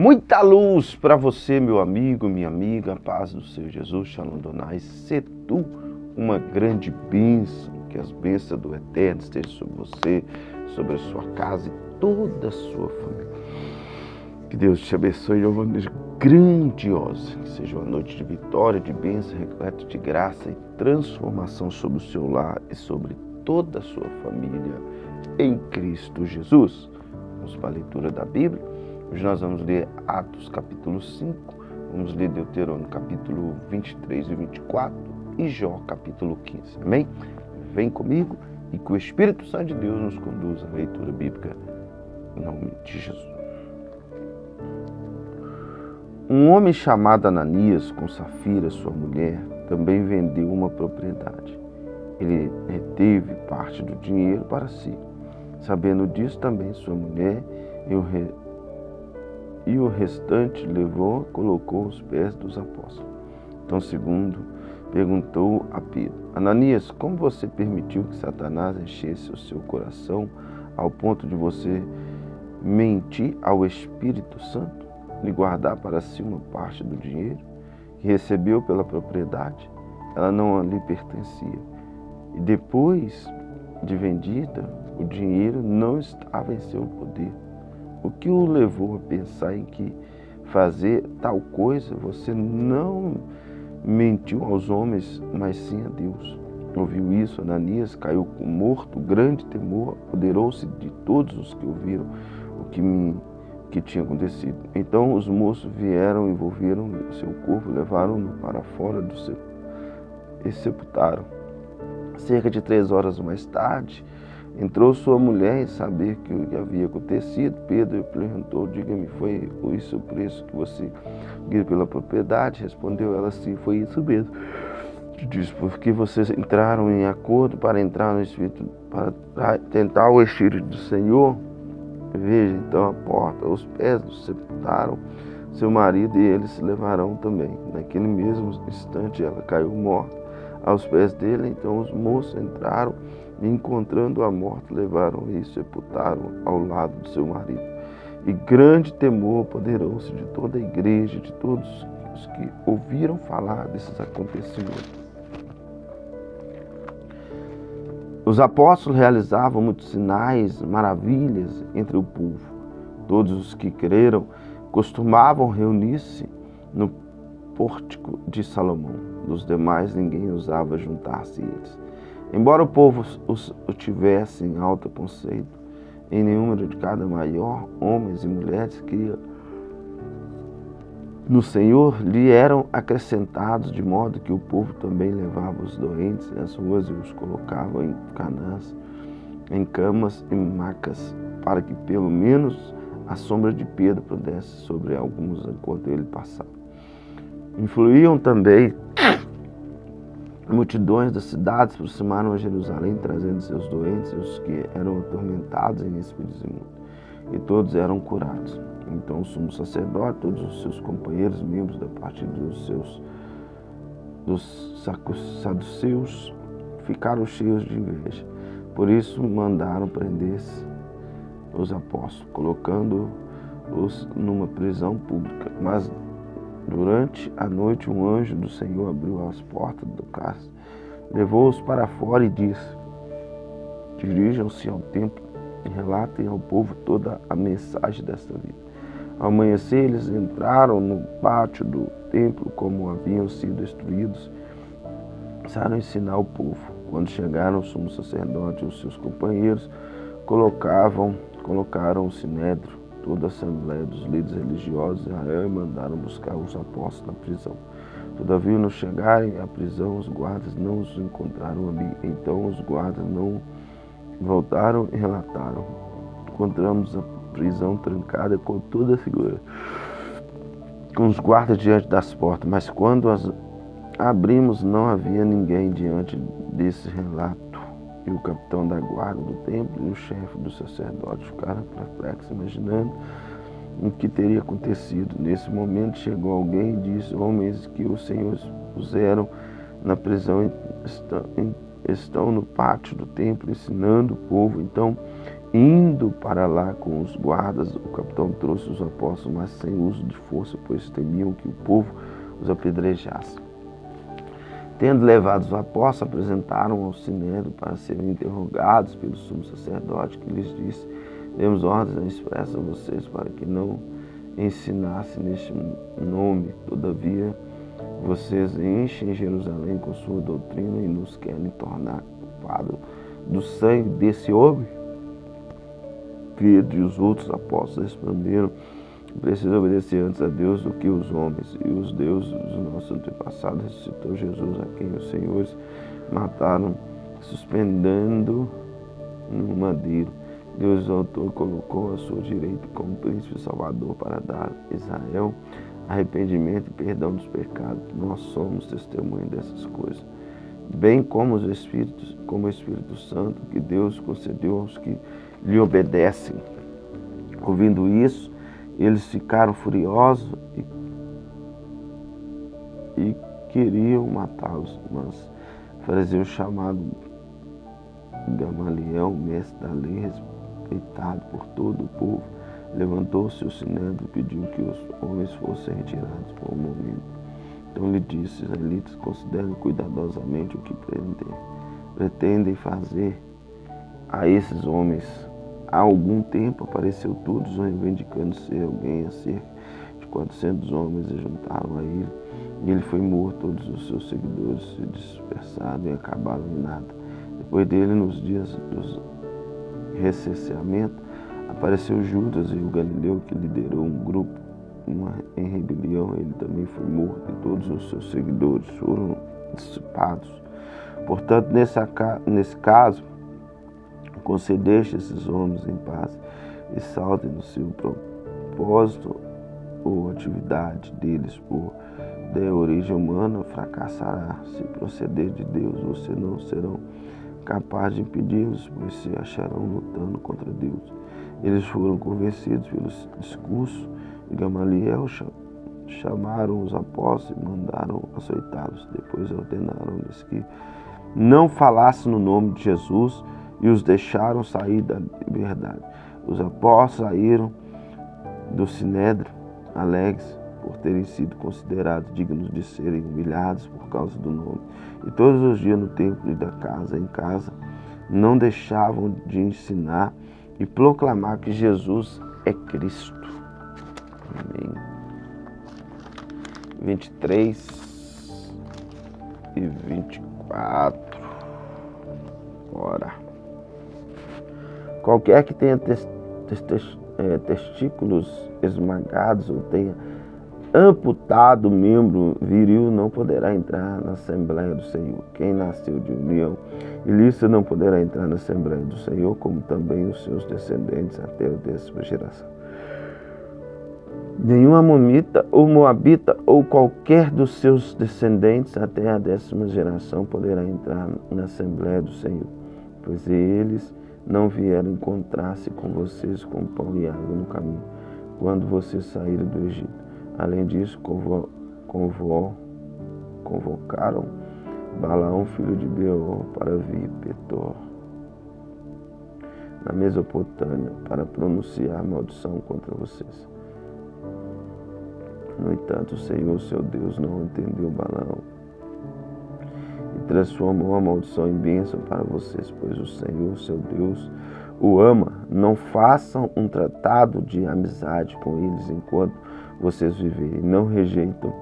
Muita luz para você, meu amigo, minha amiga, a paz do Senhor Jesus, Shalom Donai, se tu uma grande bênção, que as bênçãos do Eterno estejam sobre você, sobre a sua casa e toda a sua família. Que Deus te abençoe de uma maneira grandiosa, que seja uma noite de vitória, de bênção, repleta de graça e transformação sobre o seu lar e sobre toda a sua família em Cristo Jesus. Vamos para a leitura da Bíblia. Hoje nós vamos ler Atos capítulo 5, vamos ler Deuteronômio capítulo 23 e 24 e Jó capítulo 15. Amém? Vem comigo e que o Espírito Santo de Deus nos conduza à leitura bíblica em nome de Jesus. Um homem chamado Ananias, com Safira, sua mulher, também vendeu uma propriedade. Ele reteve parte do dinheiro para si. Sabendo disso, também sua mulher e o restante levou, colocou aos pés dos apóstolos. Então, segundo, perguntou a Pedro: Ananias, como você permitiu que Satanás enchesse o seu coração ao ponto de você mentir ao Espírito Santo, lhe guardar para si uma parte do dinheiro que recebeu pela propriedade? Ela não lhe pertencia. E depois de vendida, o dinheiro não estava em seu poder. O que o levou a pensar em que fazer tal coisa? Você não mentiu aos homens, mas sim a Deus. Ouviu isso, Ananias caiu morto, grande temor apoderou-se de todos os que ouviram o que tinha acontecido. Então os moços vieram, envolveram seu corpo, levaram-no para fora do sepulcro e sepultaram. Cerca de 3 horas mais tarde, entrou sua mulher em saber o que havia acontecido. Pedro perguntou: diga-me, foi isso o preço que você ganhou pela propriedade? Respondeu ela: sim, foi isso mesmo. Diz: porque vocês entraram em acordo para entrar no Espírito, para tentar o Espírito do Senhor? Veja então a porta, os pés sepultaram seu marido e eles se levarão também. Naquele mesmo instante ela caiu morta aos pés dele. Então os moços entraram e, encontrando a morta, levaram e sepultaram ao lado do seu marido. E grande temor apoderou-se de toda a igreja, de todos os que ouviram falar desses acontecimentos. Os apóstolos realizavam muitos sinais, maravilhas entre o povo. Todos os que creram costumavam reunir-se no pórtico de Salomão. Dos demais ninguém ousava juntar-se a eles. Embora o povo o tivesse em alto conceito, em número de cada maior, homens e mulheres que no Senhor lhe eram acrescentados, de modo que o povo também levava os doentes nas ruas e os colocava em canãs, em camas e macas, para que pelo menos a sombra de Pedro pudesse sobre alguns enquanto ele passava. Influíam também multidões das cidades, aproximaram a Jerusalém, trazendo seus doentes e os que eram atormentados em espíritos imundos, e todos eram curados. Então o sumo sacerdote, todos os seus companheiros, membros da parte dos saduceus, ficaram cheios de inveja. Por isso mandaram prender-se os apóstolos, colocando-os numa prisão pública. Mas durante a noite um anjo do Senhor abriu as portas do cárcere, levou-os para fora e disse: dirijam-se ao templo e relatem ao povo toda a mensagem desta vida. Ao amanhecer eles entraram no pátio do templo, como haviam sido instruídos, começaram a ensinar o povo. Quando chegaram, o sumo sacerdote e os seus companheiros colocaram o sinédrio, toda a assembleia dos líderes religiosos de Israel, e mandaram buscar os apóstolos na prisão. Todavia, no chegarem à prisão, os guardas não os encontraram ali. Então os guardas não voltaram e relataram: encontramos a prisão trancada com toda a segurança, com os guardas diante das portas, mas quando as abrimos não havia ninguém diante desse relato. E o capitão da guarda do templo e o chefe do sacerdote ficaram perplexos, imaginando o que teria acontecido. Nesse momento chegou alguém e disse: homens que o Senhor puseram na prisão estão no pátio do templo ensinando o povo. Então Indo para lá com os guardas, o capitão trouxe os apóstolos, mas sem uso de força, pois temiam que o povo os apedrejasse. Tendo levado os apóstolos, apresentaram ao sinédrio para serem interrogados pelo sumo sacerdote, que lhes disse: demos ordens expressas a vocês para que não ensinassem neste nome. Todavia, vocês enchem Jerusalém com sua doutrina e nos querem tornar culpados do sangue desse homem. Pedro e os outros apóstolos responderam: precisa obedecer antes a Deus do que os homens, e os deuses dos nossos antepassados ressuscitou Jesus, a quem os senhores mataram, suspendendo no madeiro. Deus, o autor, colocou à sua direita como príncipe salvador para dar a Israel arrependimento e perdão dos pecados. Nós somos testemunhas dessas coisas, bem como o Espírito Santo que Deus concedeu aos que lhe obedecem. Ouvindo isso, eles ficaram furiosos e queriam matá-los, mas o fariseu chamado Gamaliel, mestre da lei, respeitado por todo o povo, levantou-se o sinédrio e pediu que os homens fossem retirados por um momento. Então lhe disse: israelitas, considerem cuidadosamente o que pretendem fazer a esses homens. Há algum tempo apareceu todos reivindicando ser alguém. A cerca de 400 homens se juntaram a ele, e ele foi morto. Todos os seus seguidores se dispersaram e acabaram em nada. Depois dele, nos dias do recenseamento, apareceu Judas, e o Galileu, que liderou um grupo em rebelião. Ele também foi morto, e todos os seus seguidores foram dissipados. Portanto, nesse caso, concedeste esses homens em paz, e saltem no seu propósito ou atividade deles por der origem humana, fracassará. Se proceder de Deus, vocês não serão capazes de impedi-los, pois se acharão lutando contra Deus. Eles foram convencidos pelo discurso de Gamaliel, chamaram os apóstolos e mandaram açoitá-los. Depois ordenaram-lhes que não falassem no nome de Jesus, e os deixaram sair da liberdade. Os apóstolos saíram do sinédrio alegres por terem sido considerados dignos de serem humilhados por causa do nome. E todos os dias no templo e da casa em casa não deixavam de ensinar e proclamar que Jesus é Cristo. Amém. 23 e 24. Ora. Qualquer que tenha testículos esmagados ou tenha amputado o membro viril não poderá entrar na Assembleia do Senhor. Quem nasceu de união ilícita não poderá entrar na Assembleia do Senhor, como também os seus descendentes até a 10ª geração. Nenhum amonita ou moabita ou qualquer dos seus descendentes até a 10ª geração poderá entrar na Assembleia do Senhor, pois eles não vieram encontrar-se com vocês com pão e água no caminho, quando vocês saíram do Egito. Além disso, convocaram Balaão, filho de Beor, para vir Petor, na Mesopotâmia, para pronunciar maldição contra vocês. No entanto, o Senhor, seu Deus, não entendeu Balaão e transformou a maldição em bênção para vocês, pois o Senhor, seu Deus, o ama. Não façam um tratado de amizade com eles enquanto vocês viverem. Não rejeitam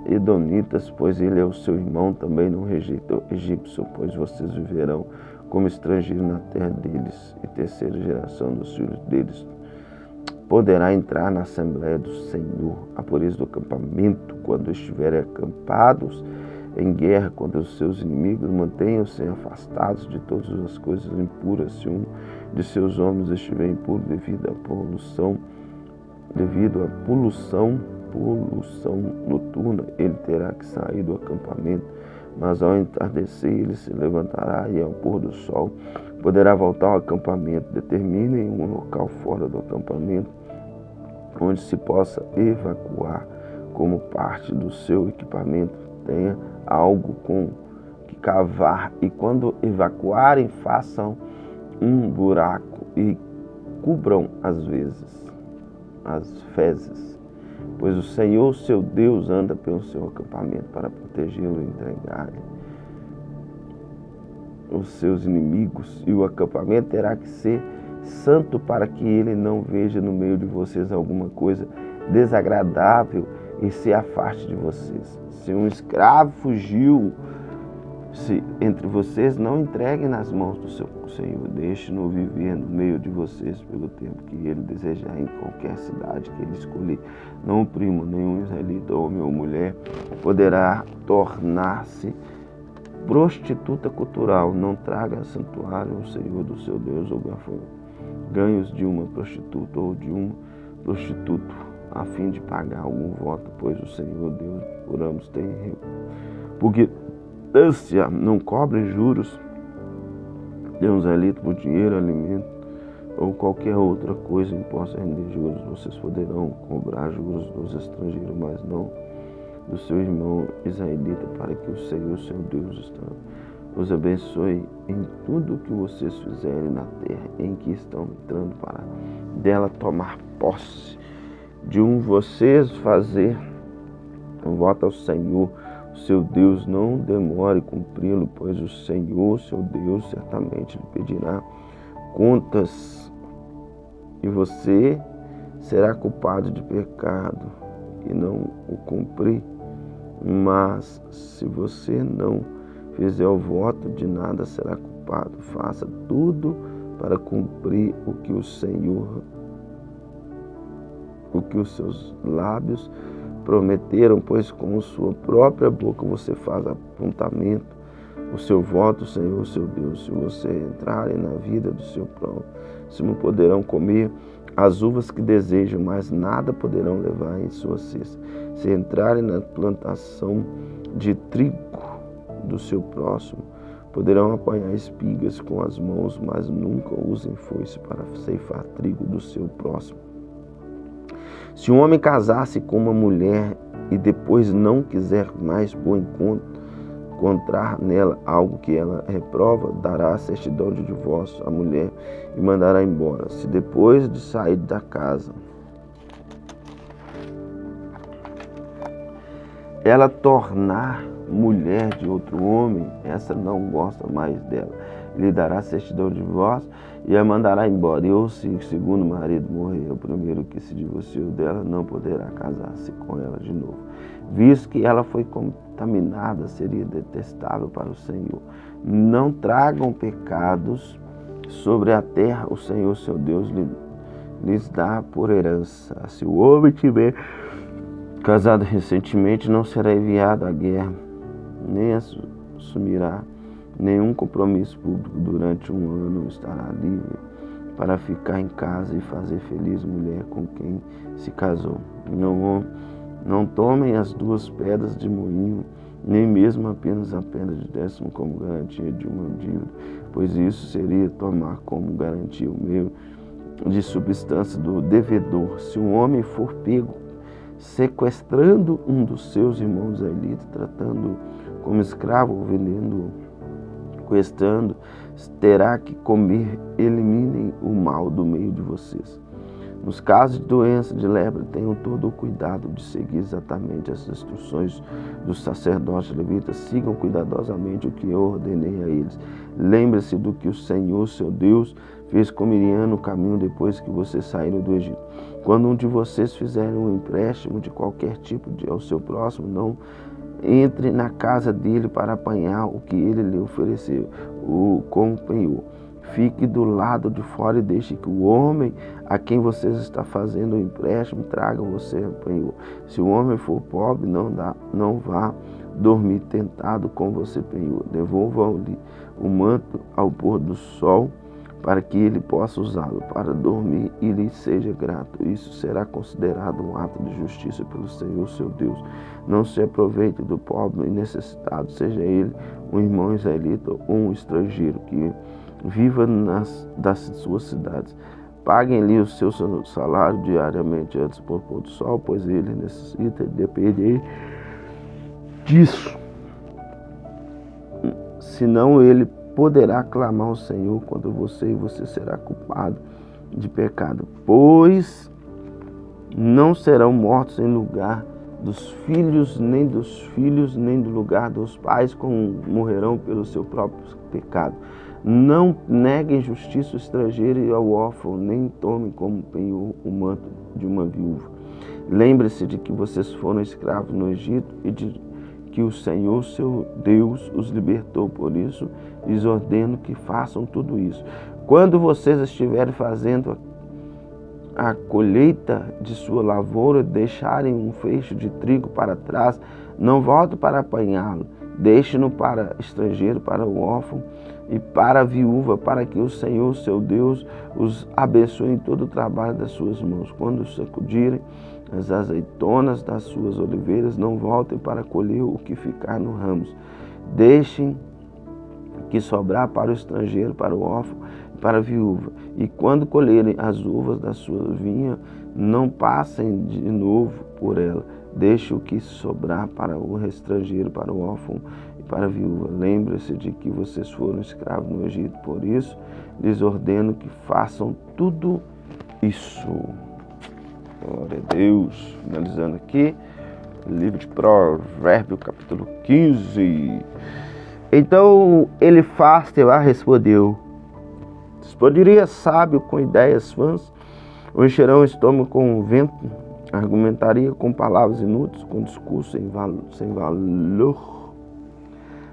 Edomitas, pois ele é o seu irmão. Também não rejeitam egípcio, pois vocês viverão como estrangeiros na terra deles. E 3ª geração dos filhos deles poderá entrar na Assembleia do Senhor. A pureza do acampamento, quando estiverem acampados em guerra contra os seus inimigos, mantenham-se afastados de todas as coisas impuras. Se um de seus homens estiver impuro devido à poluição noturna, ele terá que sair do acampamento, mas ao entardecer ele se levantará e ao pôr do sol poderá voltar ao acampamento. Determinem um local fora do acampamento onde se possa evacuar como parte do seu equipamento. Tenha algo com que cavar, e quando evacuarem, façam um buraco e cubram as fezes, pois o Senhor, seu Deus, anda pelo seu acampamento para protegê-lo e entregar-lhe os seus inimigos, e o acampamento terá que ser santo para que ele não veja no meio de vocês alguma coisa desagradável e se afaste de vocês. Se um escravo fugiu entre vocês, não entreguem nas mãos do seu Senhor, deixe-no viver no meio de vocês pelo tempo que ele desejar em qualquer cidade que ele escolher. Não oprimo nenhum israelita ou homem ou mulher, poderá tornar-se prostituta cultural. Não traga santuário ao Senhor do seu Deus ou ganhos de uma prostituta ou de um prostituto, a fim de pagar algum voto, pois o Senhor Deus por ambos tem porque ânsia não cobre juros de um israelita por dinheiro, alimento ou qualquer outra coisa imposta a render juros. Vocês poderão cobrar juros dos estrangeiros, mas não do seu irmão israelita, para que o Senhor, seu Deus, os abençoe em tudo que vocês fizerem na terra em que estão entrando, para dela tomar posse. De vocês fazer um voto ao Senhor, seu Deus, não demore cumpri-lo, pois o Senhor, seu Deus, certamente lhe pedirá contas e você será culpado de pecado e não o cumprir. Mas se você não fizer o voto, de nada será culpado. Faça tudo para cumprir o que o Senhor, o que os seus lábios prometeram, pois com sua própria boca você faz apontamento o seu voto, Senhor, seu Deus. Se você entrarem na vida do seu próximo, poderão comer as uvas que desejam, mas nada poderão levar em sua cesta. Se entrarem na plantação de trigo do seu próximo, poderão apanhar espigas com as mãos, mas nunca usem foice para ceifar trigo do seu próximo. Se um homem casar-se com uma mulher e depois não quiser mais por encontrar nela algo que ela reprova, dará a certidão de divórcio à mulher e mandará embora. Se depois de sair da casa ela tornar mulher de outro homem, essa não gosta mais dela, lhe dará certidão de divórcio e a mandará embora. E ou se o segundo marido morrer, o primeiro que se divorciou dela não poderá casar-se com ela de novo, visto que ela foi contaminada, seria detestável para o Senhor. Não tragam pecados sobre a terra, o Senhor seu Deus lhes dá por herança. Se o homem tiver casado recentemente, não será enviado à guerra, nem assumirá nenhum compromisso público durante um ano, estará livre para ficar em casa e fazer feliz mulher com quem se casou. Não tomem as 2 pedras de moinho, nem mesmo apenas a pedra de 10º como garantia de uma dívida, pois isso seria tomar como garantia o meio de substância do devedor. Se um homem for pego sequestrando um dos seus irmãos israelitas, tratando como escravo ou vendendo, sequestrando, terá que comer. Eliminem o mal do meio de vocês. Nos casos de doença, de lepra, tenham todo o cuidado de seguir exatamente as instruções dos sacerdotes levitas. Sigam cuidadosamente o que eu ordenei a eles. Lembre-se do que o Senhor, seu Deus, fez com Miriam no caminho depois que vocês saíram do Egito. Quando um de vocês fizer um empréstimo de qualquer tipo ao seu próximo, não entre na casa dele para apanhar o que ele lhe ofereceu, como penhor. Fique do lado de fora e deixe que o homem a quem vocês está fazendo o empréstimo traga você penhor. Se o homem for pobre, não vá dormir tentado com você penhor. Devolvam-lhe o manto ao pôr do sol, para que ele possa usá-lo para dormir e lhe seja grato. Isso será considerado um ato de justiça pelo Senhor, seu Deus. Não se aproveite do pobre e necessitado, seja ele um irmão israelita ou um estrangeiro que viva das suas cidades. Paguem-lhe o seu salário diariamente antes por pôr do sol, pois ele necessita depender disso. Senão ele poderá clamar ao Senhor contra você e você será culpado de pecado, pois não serão mortos em lugar dos filhos, nem do lugar dos pais, como morrerão pelo seu próprio pecado. Não neguem justiça ao estrangeiro e ao órfão, nem tomem como penhor o manto de uma viúva. Lembre-se de que vocês foram escravos no Egito e de que o Senhor, seu Deus, os libertou. Por isso, lhes ordeno que façam tudo isso. Quando vocês estiverem fazendo a colheita de sua lavoura, deixarem um feixe de trigo para trás, não voltem para apanhá-lo. Deixe-no para estrangeiro, para o órfão e para a viúva, para que o Senhor, seu Deus, os abençoe em todo o trabalho das suas mãos. Quando sacudirem as azeitonas das suas oliveiras, não voltem para colher o que ficar no ramos. Deixem que sobrar para o estrangeiro, para o órfão e para a viúva. E quando colherem as uvas da sua vinha, não passem de novo por ela. Deixe o que sobrar para o estrangeiro, para o órfão e para a viúva. Lembre-se de que vocês foram escravos no Egito. Por isso, lhes ordeno que façam tudo isso. Glória a Deus. Finalizando aqui, livro de Provérbios, capítulo 15. Então, Elifaz-Teoá respondeu: responderia sábio com ideias vãs, ou encherão o estômago com o vento? Argumentaria com palavras inúteis, com discurso sem valor.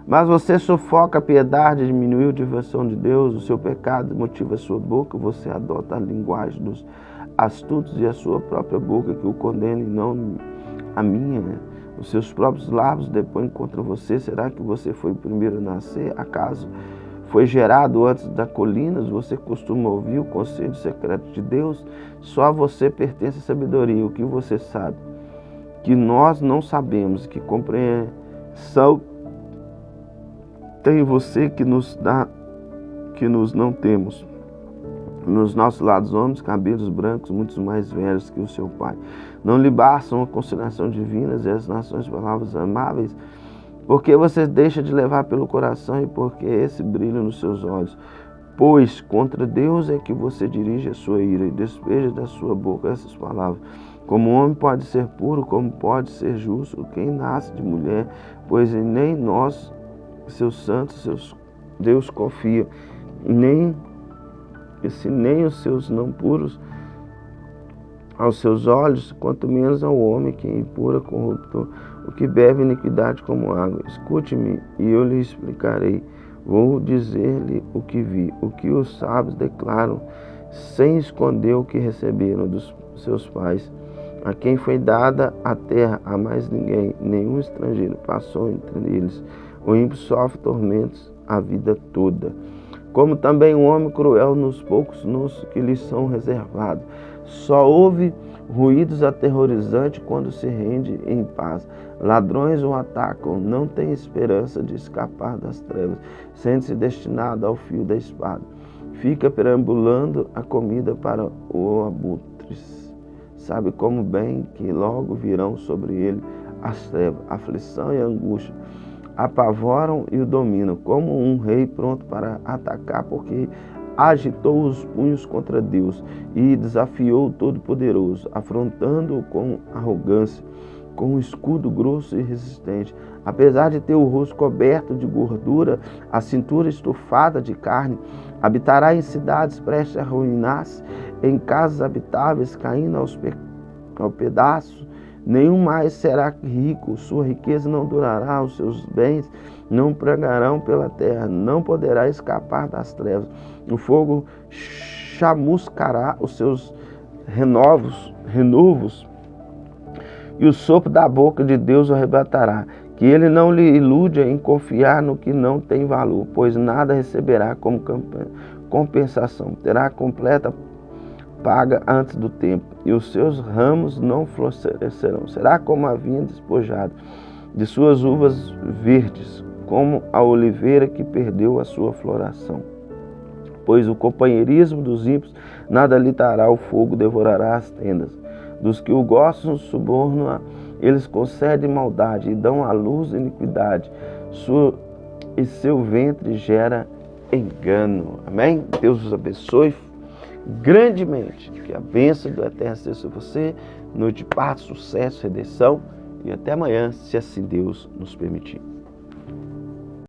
Mas você sufoca a piedade, diminui a diversão de Deus, o seu pecado motiva a sua boca, você adota a linguagem dos astutos e a sua própria boca que o condena e não a minha, né? Os seus próprios lábios depõem contra você. Será que você foi o primeiro a nascer? Acaso foi gerado antes das colinas? Você costuma ouvir o conselho secreto de Deus? Só a você pertence a sabedoria. O que você sabe que nós não sabemos, que compreensão tem você que nos dá, que nos não temos. Nos nossos lados, homens, cabelos brancos, muitos mais velhos que o seu pai. Não lhe bastam a consideração divinas e as nações palavras amáveis? Porque você deixa de levar pelo coração e porque esse brilha nos seus olhos. Pois contra Deus é que você dirige a sua ira e despeja da sua boca essas palavras. Como o homem pode ser puro, como pode ser justo quem nasce de mulher? Pois nem nós, seus santos, seus Deus confia, se nem os seus não puros aos seus olhos, quanto menos ao homem que é impuro, corrupto, o que bebe iniquidade como água. Escute-me e eu lhe explicarei. Vou dizer-lhe o que vi, o que os sábios declaram, sem esconder o que receberam dos seus pais. A quem foi dada a terra, a mais ninguém, nenhum estrangeiro passou entre eles. O ímpio sofre tormentos a vida toda, como também um homem cruel nos poucos nus que lhes são reservados. Só ouve ruídos aterrorizantes quando se rende em paz. Ladrões o atacam, não tem esperança de escapar das trevas, sente-se destinado ao fio da espada. Fica perambulando a comida para o abutres. Sabe como bem que logo virão sobre ele as trevas, aflição e angústia. Apavoram e o dominam, como um rei pronto para atacar, porque agitou os punhos contra Deus e desafiou o Todo-Poderoso, afrontando-o com arrogância, com um escudo grosso e resistente. Apesar de ter o rosto coberto de gordura, a cintura estufada de carne, habitará em cidades prestes a arruinar-se, em casas habitáveis caindo ao pedaço. Nenhum mais será rico, sua riqueza não durará, os seus bens não pregarão pela terra, não poderá escapar das trevas. O fogo chamuscará os seus renovos, e o sopro da boca de Deus o arrebatará. Que ele não lhe ilude em confiar no que não tem valor, pois nada receberá como compensação. Terá completa paga antes do tempo, e os seus ramos não florescerão. Será como a vinha despojada de suas uvas verdes, como a oliveira que perdeu a sua floração. Pois o companheirismo dos ímpios nada lhe dará, o fogo devorará as tendas. Dos que o gostam suborno, eles concedem maldade e dão à luz iniquidade, e seu ventre gera engano. Amém? Deus os abençoe grandemente. Que a bênção do Eterno seja sobre você. Noite de paz, sucesso, redenção. E até amanhã, se assim Deus nos permitir.